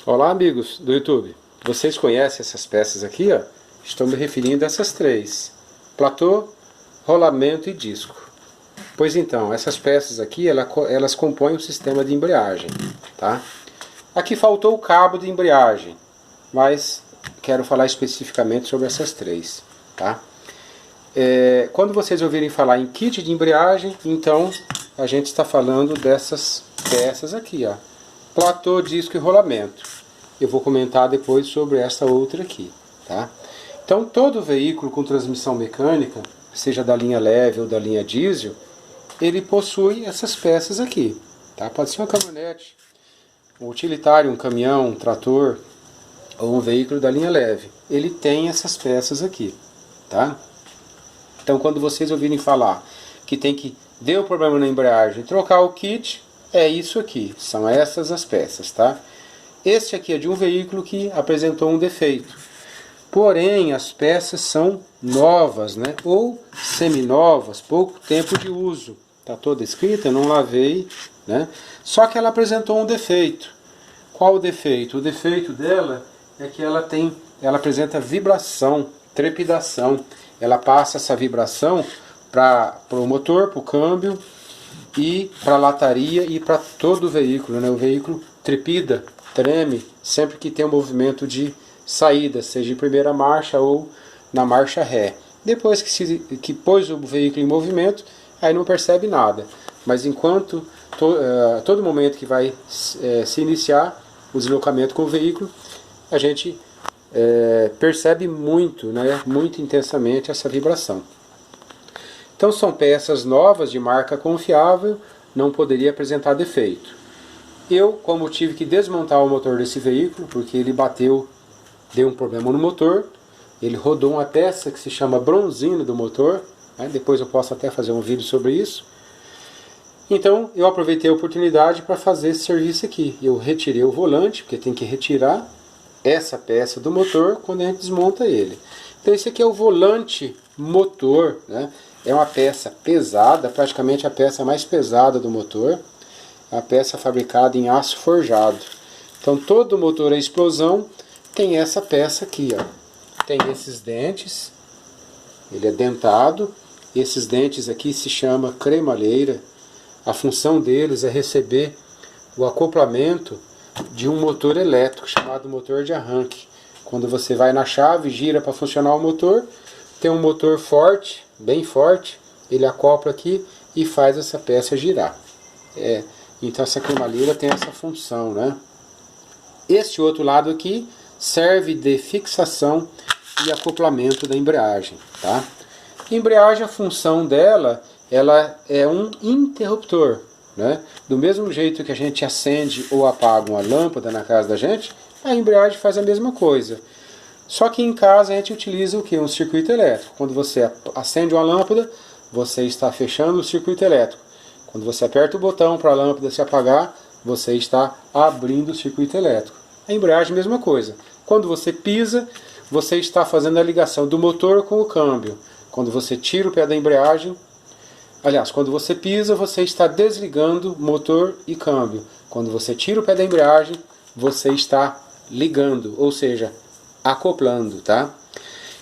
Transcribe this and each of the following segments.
Olá, amigos do YouTube. Vocês conhecem essas peças aqui, ó? Estou me referindo a essas três: platô, rolamento e disco. Pois então, essas peças aqui, elas compõem o sistema de embreagem, tá? Aqui faltou o cabo de embreagem, mas quero falar especificamente sobre essas três, tá? Quando vocês ouvirem falar em kit de embreagem, então a gente está falando dessas peças aqui, ó: platô, disco e rolamento. Eu vou comentar depois sobre essa outra aqui, tá? Então, todo veículo com transmissão mecânica, seja da linha leve ou da linha diesel, ele possui essas peças aqui, tá? Pode ser uma caminhonete, um utilitário, um caminhão, um trator ou um veículo da linha leve. Ele tem essas peças aqui, tá? Então, quando vocês ouvirem falar que deu problema na embreagem, trocar o kit, é isso aqui, são essas as peças, tá? Este aqui é de um veículo que apresentou um defeito. Porém, as peças são novas, né? Ou seminovas, pouco tempo de uso. Está toda escrita, eu não lavei, né? Só que ela apresentou um defeito. Qual o defeito? O defeito dela é que ela apresenta vibração, trepidação. Ela passa essa vibração para o motor, para o câmbio e para a lataria e para todo o veículo, né? O veículo trepida, treme sempre que tem um movimento de saída, seja em primeira marcha ou na marcha ré. Depois que pôs o veículo em movimento, aí não percebe nada. Mas enquanto todo momento que vai se iniciar o deslocamento com o veículo, a gente percebe muito, né, muito intensamente essa vibração. Então são peças novas de marca confiável, não poderia apresentar defeito. Eu, como tive que desmontar o motor desse veículo, porque ele deu um problema no motor, ele rodou uma peça que se chama bronzina do motor, né? Depois eu posso até fazer um vídeo sobre isso. Então eu aproveitei a oportunidade para fazer esse serviço aqui. Eu retirei o volante, porque tem que retirar essa peça do motor quando a gente desmonta ele. Então esse aqui é o volante motor, né? É uma peça pesada, praticamente a peça mais pesada do motor. A peça fabricada em aço forjado. Então todo motor a explosão tem essa peça aqui, ó. Tem esses dentes, ele é dentado. Esses dentes aqui se chama cremalheira. A função deles é receber o acoplamento de um motor elétrico chamado motor de arranque. Quando você vai na chave, gira para funcionar o motor, tem um motor forte, bem forte, ele acopla aqui e faz essa peça girar. Então essa cremalheira tem essa função, né? Este outro lado aqui serve de fixação e acoplamento da embreagem, tá? A embreagem, a função dela, ela é um interruptor, né? Do mesmo jeito que a gente acende ou apaga uma lâmpada na casa da gente, a embreagem faz a mesma coisa. Só que em casa a gente utiliza o que? Um circuito elétrico. Quando você acende uma lâmpada, você está fechando o circuito elétrico. Quando você aperta o botão para a lâmpada se apagar, você está abrindo o circuito elétrico. A embreagem, mesma coisa. Quando você pisa, você está fazendo a ligação do motor com o câmbio. Quando você tira o pé da embreagem, aliás, quando você pisa, você está desligando motor e câmbio. Quando você tira o pé da embreagem, você está ligando, ou seja, acoplando, tá?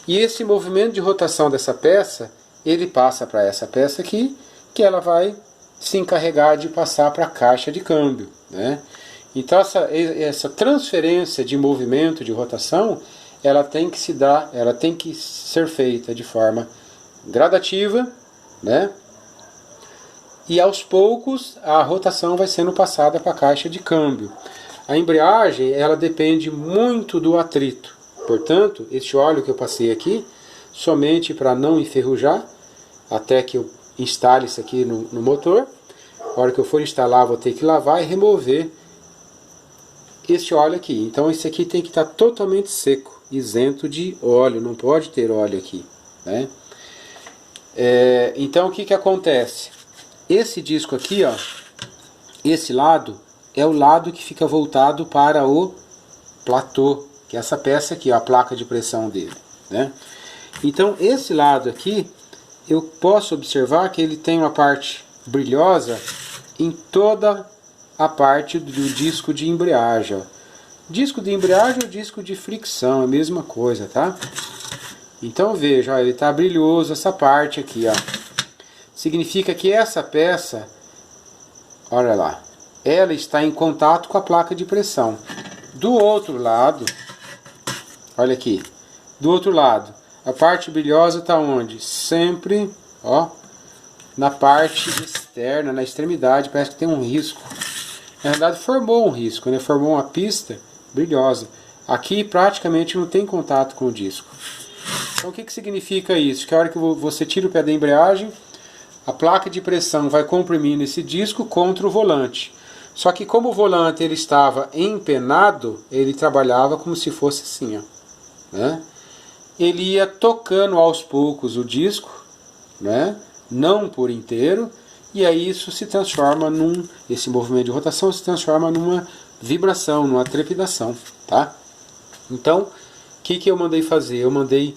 E esse movimento de rotação dessa peça, ele passa para essa peça aqui, que ela vai se encarregar de passar para a caixa de câmbio, né? Então essa transferência de movimento, de rotação, ela tem que ser feita de forma gradativa, né? E aos poucos a rotação vai sendo passada para a caixa de câmbio. A embreagem, ela depende muito do atrito. Portanto, este óleo que eu passei aqui, somente para não enferrujar, até que eu instale isso aqui no motor. A hora que eu for instalar, vou ter que lavar e remover este óleo aqui. Então esse aqui tem que estar totalmente seco, isento de óleo, não pode ter óleo aqui, né? Então o que acontece? Esse disco aqui, ó, esse lado é o lado que fica voltado para o platô, que é essa peça aqui, ó, a placa de pressão dele, né? Então esse lado aqui, eu posso observar que ele tem uma parte brilhosa em toda a parte do disco de embreagem, ó. Disco de embreagem ou disco de fricção, é a mesma coisa, tá? Então veja, ó, ele está brilhoso essa parte aqui, ó. Significa que essa peça, olha lá, ela está em contato com a placa de pressão. Do outro lado, olha aqui, do outro lado, a parte brilhosa está onde? Sempre, ó, na parte externa, na extremidade, parece que tem um risco. Na verdade formou um risco, né? Formou uma pista brilhosa. Aqui praticamente não tem contato com o disco. Então o que significa isso? Que a hora que você tira o pé da embreagem, a placa de pressão vai comprimindo esse disco contra o volante. Só que como o volante ele estava empenado, ele trabalhava como se fosse assim, ó, né? Ele ia tocando aos poucos o disco, né? Não por inteiro, e aí isso se transforma esse movimento de rotação se transforma numa vibração, numa trepidação, tá? Então, o que eu mandei fazer? Eu mandei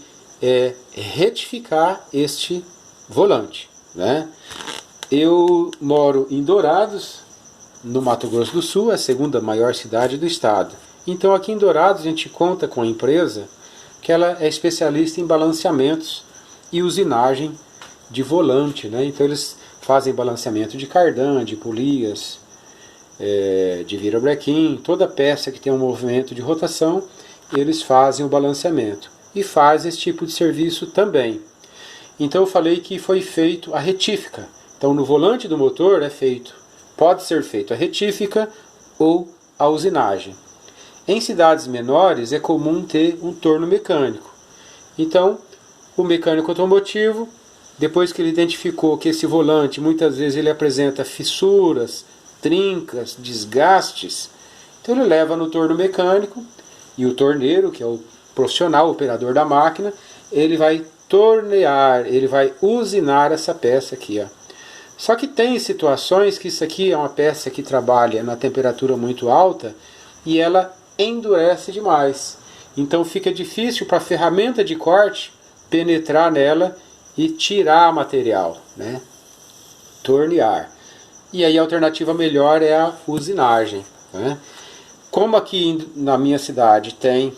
retificar este volante, né? Eu moro em Dourados, no Mato Grosso do Sul, é a segunda maior cidade do estado. Então aqui em Dourados a gente conta com a empresa que ela é especialista em balanceamentos e usinagem de volante, né? Então eles fazem balanceamento de cardan, de polias, de virabrequim, toda peça que tem um movimento de rotação, eles fazem o balanceamento. E faz esse tipo de serviço também. Então eu falei que foi feito a retífica. Então no volante do motor pode ser feito a retífica ou a usinagem. Em cidades menores é comum ter um torno mecânico. Então o mecânico automotivo, depois que ele identificou que esse volante muitas vezes ele apresenta fissuras, trincas, desgastes, então ele leva no torno mecânico e o torneiro, que é o profissional, o operador da máquina, ele vai tornear, ele vai usinar essa peça aqui, ó. Só que tem situações que isso aqui é uma peça que trabalha na temperatura muito alta e ela endurece demais. Então fica difícil para a ferramenta de corte penetrar nela e tirar material, né? Tornear. E aí a alternativa melhor é a usinagem, né? Como aqui na minha cidade tem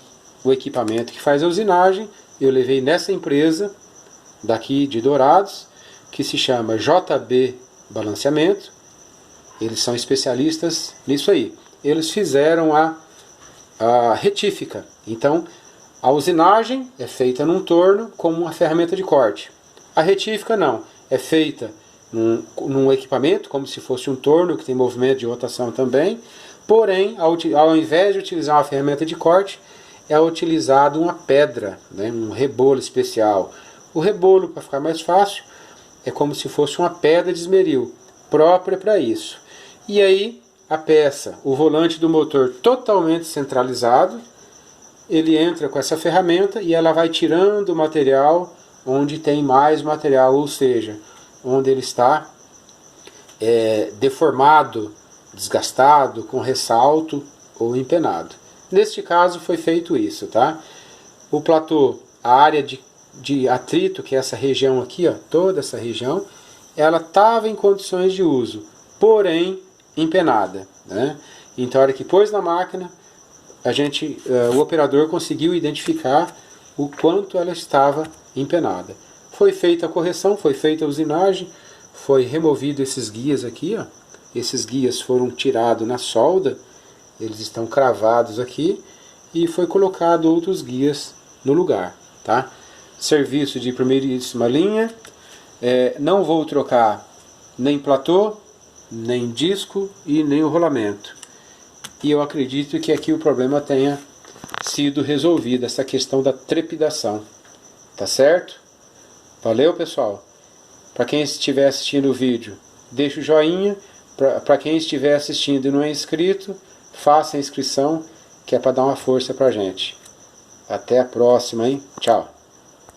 o equipamento que faz a usinagem, eu levei nessa empresa daqui de Dourados, que se chama JB Balanceamento. Eles são especialistas nisso aí. Eles fizeram a retífica. Então, a usinagem é feita num torno como uma ferramenta de corte. A retífica não, é feita num equipamento, como se fosse um torno, que tem movimento de rotação também. Porém, ao invés de utilizar uma ferramenta de corte, é utilizado uma pedra, né, um rebolo especial. O rebolo, para ficar mais fácil, é como se fosse uma pedra de esmeril, própria para isso. E aí, a peça, o volante do motor totalmente centralizado, ele entra com essa ferramenta e ela vai tirando o material onde tem mais material, ou seja, onde ele está deformado, desgastado, com ressalto ou empenado. Neste caso foi feito isso, tá? O platô, a área de atrito, que é essa região aqui, ó, toda essa região, ela estava em condições de uso, porém empenada, né? Então a hora que pôs na máquina, o operador conseguiu identificar o quanto ela estava empenada. Foi feita a correção, foi feita a usinagem, foi removido esses guias aqui, ó. Esses guias foram tirados na solda, eles estão cravados aqui, e foi colocado outros guias no lugar, tá? Serviço de primeiríssima linha, não vou trocar nem platô, nem disco e nem o rolamento. E eu acredito que aqui o problema tenha sido resolvido, essa questão da trepidação, tá certo? Valeu, pessoal! Para quem estiver assistindo o vídeo, deixa o joinha. Para quem estiver assistindo e não é inscrito, faça a inscrição, que é para dar uma força para a gente. Até a próxima, hein? Tchau!